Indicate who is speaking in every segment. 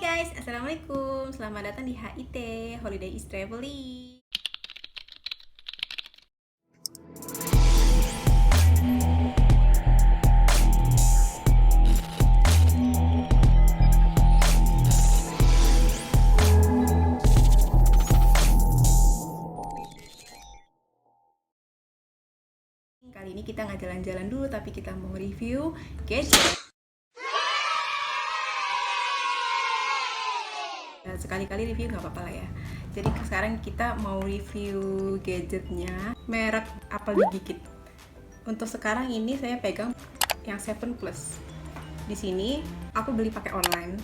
Speaker 1: Guys, Assalamualaikum. Selamat datang di HIT, Holiday is Traveling. Kali ini kita nggak jalan-jalan dulu, tapi kita mau review gadget. Sekali-kali review nggak apa-apa lah ya. Jadi sekarang kita mau review gadgetnya merek Apple digigit. Untuk sekarang ini saya pegang yang 7 Plus. Di sini aku beli pakai online,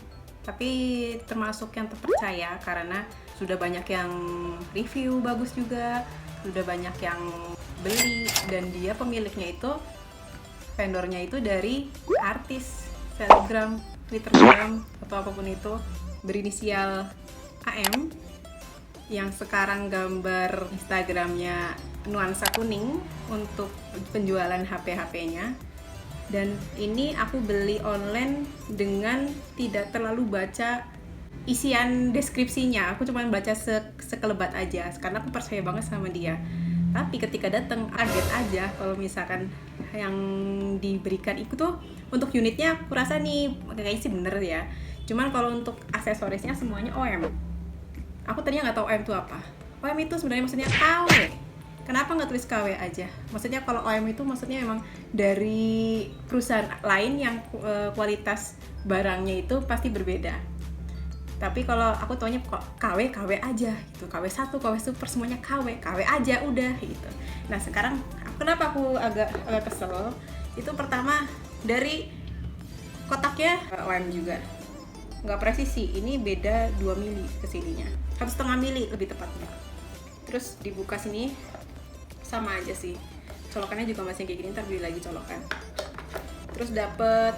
Speaker 1: tapi termasuk yang terpercaya karena sudah banyak yang review bagus juga, sudah banyak yang beli, dan dia pemiliknya itu vendornya itu dari artis selebgram, twittergram atau apapun itu berinisial AM, yang sekarang gambar Instagramnya nuansa kuning untuk penjualan HP-HP-nya. Dan ini aku beli online dengan tidak terlalu baca isian deskripsinya, aku cuma baca sekelebat aja karena aku percaya banget sama dia. Tapi ketika datang kaget aja kalau misalkan yang diberikan itu tuh untuk unitnya aku rasa nih kayaknya sih bener ya, cuman kalau untuk aksesorisnya semuanya OM. Aku tadinya nggak tahu OM itu apa. OM itu sebenarnya maksudnya KW. Kenapa nggak tulis KW aja? Maksudnya kalau OM itu maksudnya memang dari perusahaan lain yang kualitas barangnya itu pasti berbeda. Tapi kalau aku taunya kok KW aja gitu, KW1, KW Super, semuanya KW aja udah gitu. Nah sekarang kenapa aku agak kesel? Itu pertama dari kotaknya OM juga nggak presisi, ini beda 2 mili kesininya, 1,5 mili lebih tepatnya. Terus dibuka sini sama aja sih, colokannya juga masih kayak gini, ntar beli lagi colokan. Terus dapet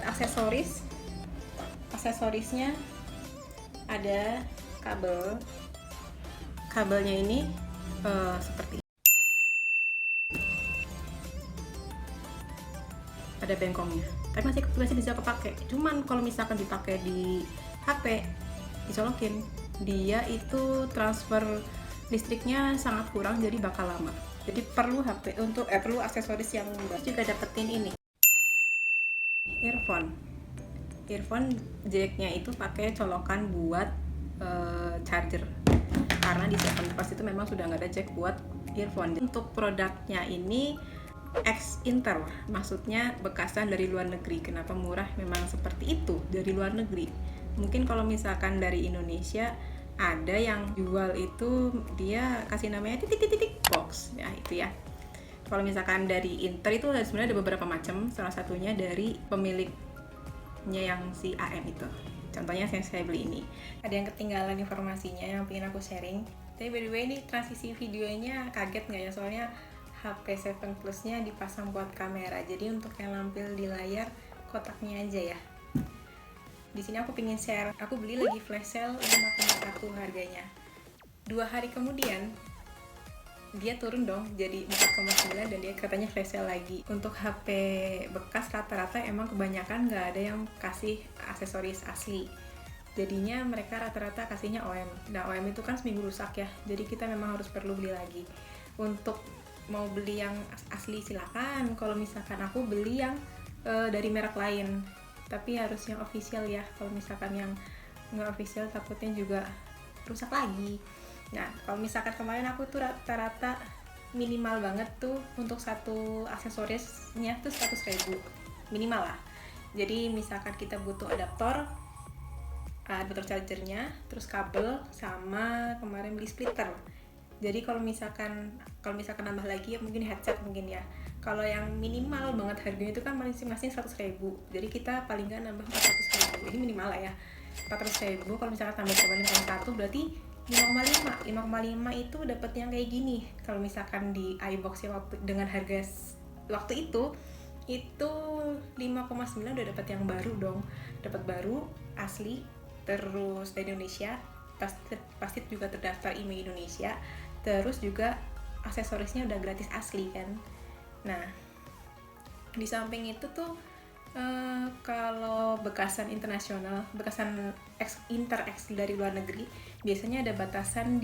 Speaker 1: aksesorisnya ada kabelnya ini seperti ada bengkongnya, tapi masih bisa kepake. Cuman kalau misalkan dipakai di HP dicolokin, dia itu transfer listriknya sangat kurang, jadi bakal lama. Jadi perlu perlu aksesoris yang bagus. Juga dapetin ini earphone jacknya itu pakai colokan buat charger, karena di 7 Plus itu memang sudah nggak ada jack buat earphone. Untuk produknya ini ex Intel, maksudnya bekasan dari luar negeri. Kenapa murah? Memang seperti itu, dari luar negeri. Mungkin kalau misalkan dari Indonesia ada yang jual itu dia kasih namanya titik box ya, itu ya. Kalau misalkan dari Intel itu sebenarnya ada beberapa macam, salah satunya dari pemiliknya yang si AM itu. Contohnya yang saya beli ini. Ada yang ketinggalan informasinya yang pengen aku sharing. Tapi by the way, ini transisi videonya kaget nggak ya? Soalnya HP 7 Plus-nya dipasang buat kamera, jadi untuk yang lampil di layar kotaknya aja ya. Di sini aku pengen share, aku beli lagi flash sale 5,1 harganya. 2 hari kemudian dia turun dong jadi 4,9 dan dia katanya flash sale lagi. Untuk HP bekas rata-rata emang kebanyakan nggak ada yang kasih aksesoris asli, jadinya mereka rata-rata kasihnya OM. Nah OM itu kan seminggu rusak ya, jadi kita memang harus perlu beli lagi. Untuk mau beli yang asli silakan, kalau misalkan aku beli yang dari merek lain, tapi harus yang official ya. Kalau misalkan yang nggak official takutnya juga rusak lagi. Nah kalau misalkan kemarin aku tuh rata-rata minimal banget tuh untuk satu aksesorisnya tuh 100.000 minimal lah. Jadi misalkan kita butuh adaptor chargernya, terus kabel, sama kemarin beli splitter. Jadi kalau misalkan nambah lagi ya mungkin headset mungkin ya. Kalau yang minimal banget harganya itu kan masing-masing 100.000. Jadi kita paling nggak nambah 400.000. Ini minimal lah ya. 400.000 kalau misalkan tambah 5,1 berarti 5,5 itu dapat yang kayak gini. Kalau misalkan di iBox ya dengan harga waktu itu 5,9 udah dapat yang baru dong. Dapat baru asli, terus dari Indonesia, pasti juga terdaftar IMEI Indonesia. Terus juga aksesorisnya udah gratis asli kan. Nah di samping itu tuh Kalau bekasan internasional, bekasan dari luar negeri, biasanya ada batasan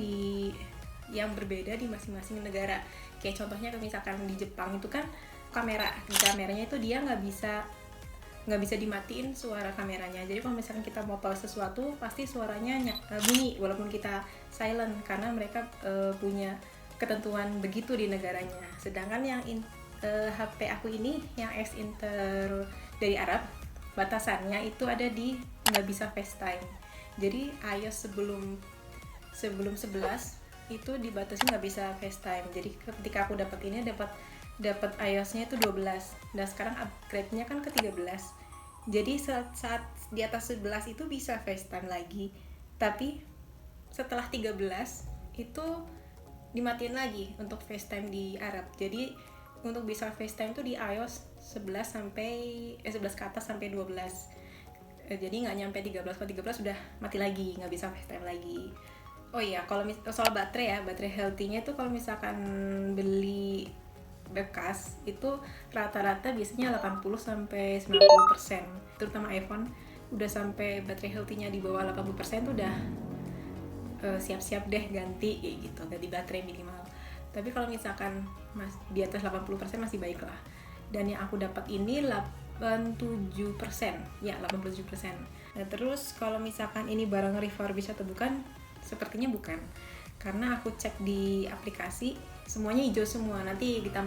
Speaker 1: yang berbeda di masing-masing negara. Kayak contohnya misalkan di Jepang itu kan kameranya itu dia nggak bisa dimatiin suara kameranya. Jadi kalau misalkan kita mau pause sesuatu, pasti suaranya bunyi walaupun kita silent, karena mereka punya ketentuan begitu di negaranya. Sedangkan yang HP aku ini yang S Inter dari Arab, batasannya itu ada di nggak bisa FaceTime. Jadi iOS sebelum 11 itu dibatasi nggak bisa FaceTime. Jadi ketika aku dapat iOS-nya itu 12. Dan sekarang upgrade-nya kan ke 13. Jadi saat di atas 11 itu bisa FaceTime lagi. Tapi setelah 13 itu dimatiin lagi untuk FaceTime di Arab. Jadi untuk bisa FaceTime tuh di iOS 11 ke atas sampai 12. Jadi nggak nyampe 13. Kalau 13 sudah mati lagi, nggak bisa FaceTime lagi. Oh iya, kalau soal baterai healthy-nya itu kalau misalkan beli bekas itu rata-rata biasanya 80 sampai 90%. Terutama iPhone udah sampai baterai healthy-nya di bawah 80% tuh udah siap-siap deh ganti kayak gitu, ganti baterai minimal. Tapi kalau misalkan di atas 80% masih baik lah. Dan yang aku dapat ini 87%. Ya, 87%. Nah, terus kalau misalkan ini barang refurbish atau bukan, sepertinya bukan. Karena aku cek di aplikasi, semuanya hijau semua. Nanti kita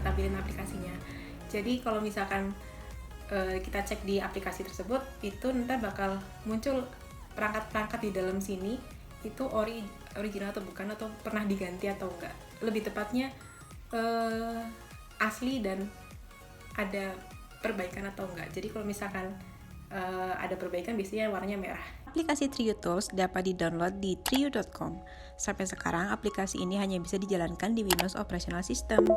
Speaker 1: tampilin aplikasinya. Jadi kalau misalkan kita cek di aplikasi tersebut, itu nanti bakal muncul perangkat-perangkat di dalam sini itu original atau bukan, atau pernah diganti atau enggak. Lebih tepatnya asli dan ada perbaikan atau enggak. Jadi kalau misalkan ada perbaikan, biasanya warnanya merah.
Speaker 2: Aplikasi Trio Tools dapat di-download di trio.com. Sampai sekarang aplikasi ini hanya bisa dijalankan di Windows Operational System.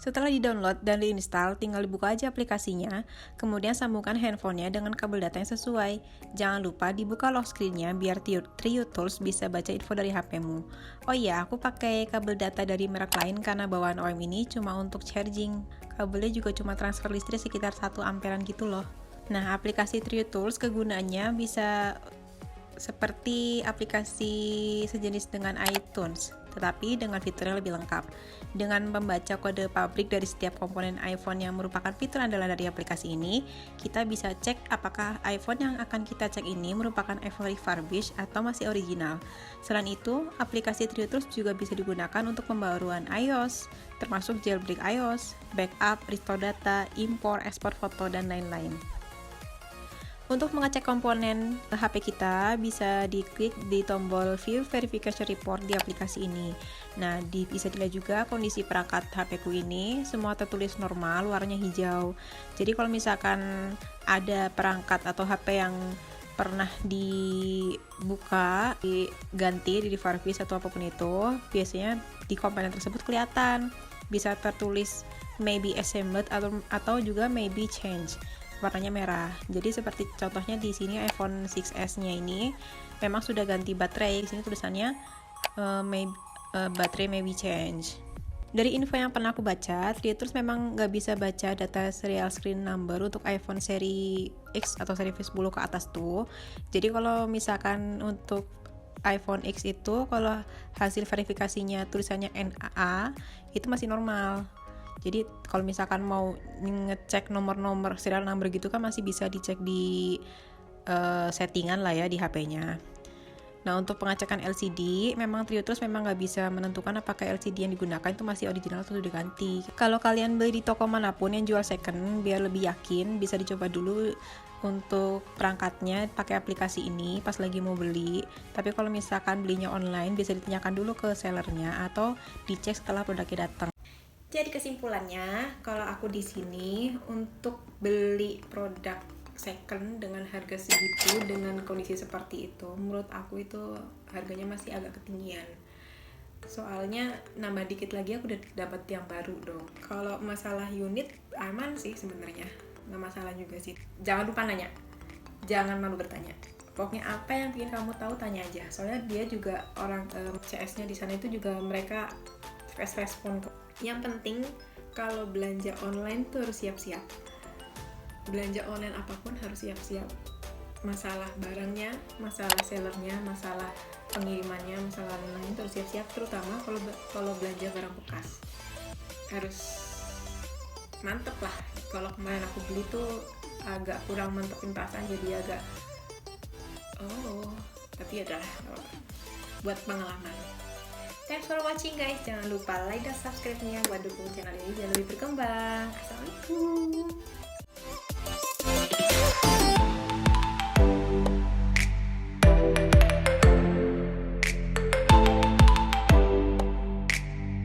Speaker 2: Setelah di-download dan diinstal, tinggal dibuka aja aplikasinya, kemudian sambungkan handphonenya dengan kabel data yang sesuai. Jangan lupa dibuka lock screen-nya biar Trio Tools bisa baca info dari HP-mu. Oh iya, aku pakai kabel data dari merek lain karena bawaan OEM ini cuma untuk charging. Kabelnya juga cuma transfer listrik sekitar 1 amperan gitu loh. Nah, aplikasi Trio Tools kegunaannya bisa seperti aplikasi sejenis dengan iTunes, tetapi dengan fitur yang lebih lengkap. Dengan membaca kode pabrik dari setiap komponen iPhone yang merupakan fitur andalan dari aplikasi ini, kita bisa cek apakah iPhone yang akan kita cek ini merupakan iPhone refurbished atau masih original. Selain itu, aplikasi Trio Tools juga bisa digunakan untuk pembaruan iOS, termasuk jailbreak iOS, backup, restore data, impor, ekspor foto, dan lain-lain. Untuk mengecek komponen HP kita, bisa diklik di tombol View Verification Report di aplikasi ini. Nah, bisa dilihat juga kondisi perangkat HP ku ini, semua tertulis normal, warnanya hijau. Jadi kalau misalkan ada perangkat atau HP yang pernah dibuka, diganti, di refurbish atau apapun itu, biasanya di komponen tersebut kelihatan. Bisa tertulis maybe assembled atau juga maybe change. Warnanya merah. Jadi seperti contohnya di sini iPhone 6s-nya ini memang sudah ganti baterai. Di sini tulisannya baterai maybe change. Dari info yang pernah aku baca, Trio Tools memang nggak bisa baca data serial screen number untuk iPhone seri X atau seri V10 ke atas tuh. Jadi kalau misalkan untuk iPhone X itu, kalau hasil verifikasinya tulisannya NAA, itu masih normal. Jadi kalau misalkan mau ngecek nomor-nomor serial number gitu kan masih bisa dicek di settingan lah ya di HP-nya. Nah, untuk pengecekan LCD, memang Trio Tools memang nggak bisa menentukan apakah LCD yang digunakan itu masih original atau sudah diganti. Kalau kalian beli di toko manapun yang jual second, biar lebih yakin, bisa dicoba dulu untuk perangkatnya pakai aplikasi ini pas lagi mau beli. Tapi kalau misalkan belinya online, bisa ditanyakan dulu ke sellernya atau dicek setelah produknya datang.
Speaker 1: Jadi kesimpulannya, kalau aku di sini untuk beli produk second dengan harga segitu, dengan kondisi seperti itu, menurut aku itu harganya masih agak ketinggian. Soalnya nambah dikit lagi aku udah dapat yang baru dong. Kalau masalah unit aman sih sebenarnya, nggak masalah juga sih. Jangan lupa nanya, jangan malu bertanya. Pokoknya apa yang ingin kamu tahu tanya aja. Soalnya dia juga orang CS-nya di sana itu juga mereka fast respon kok. Yang penting kalau belanja online tuh harus siap-siap. Belanja online apapun harus siap-siap. Masalah barangnya, masalah sellernya, masalah pengirimannya, masalah lain-lain tuh harus siap-siap. Terutama kalau belanja barang bekas harus mantep lah. Kalau kemarin aku beli tuh agak kurang mantepin perasaan, jadi agak tapi ya udahlah, buat pengalaman. Thanks for watching guys, jangan lupa like dan subscribe-nya buat dukung channel ini biar lebih berkembang. Assalamualaikum.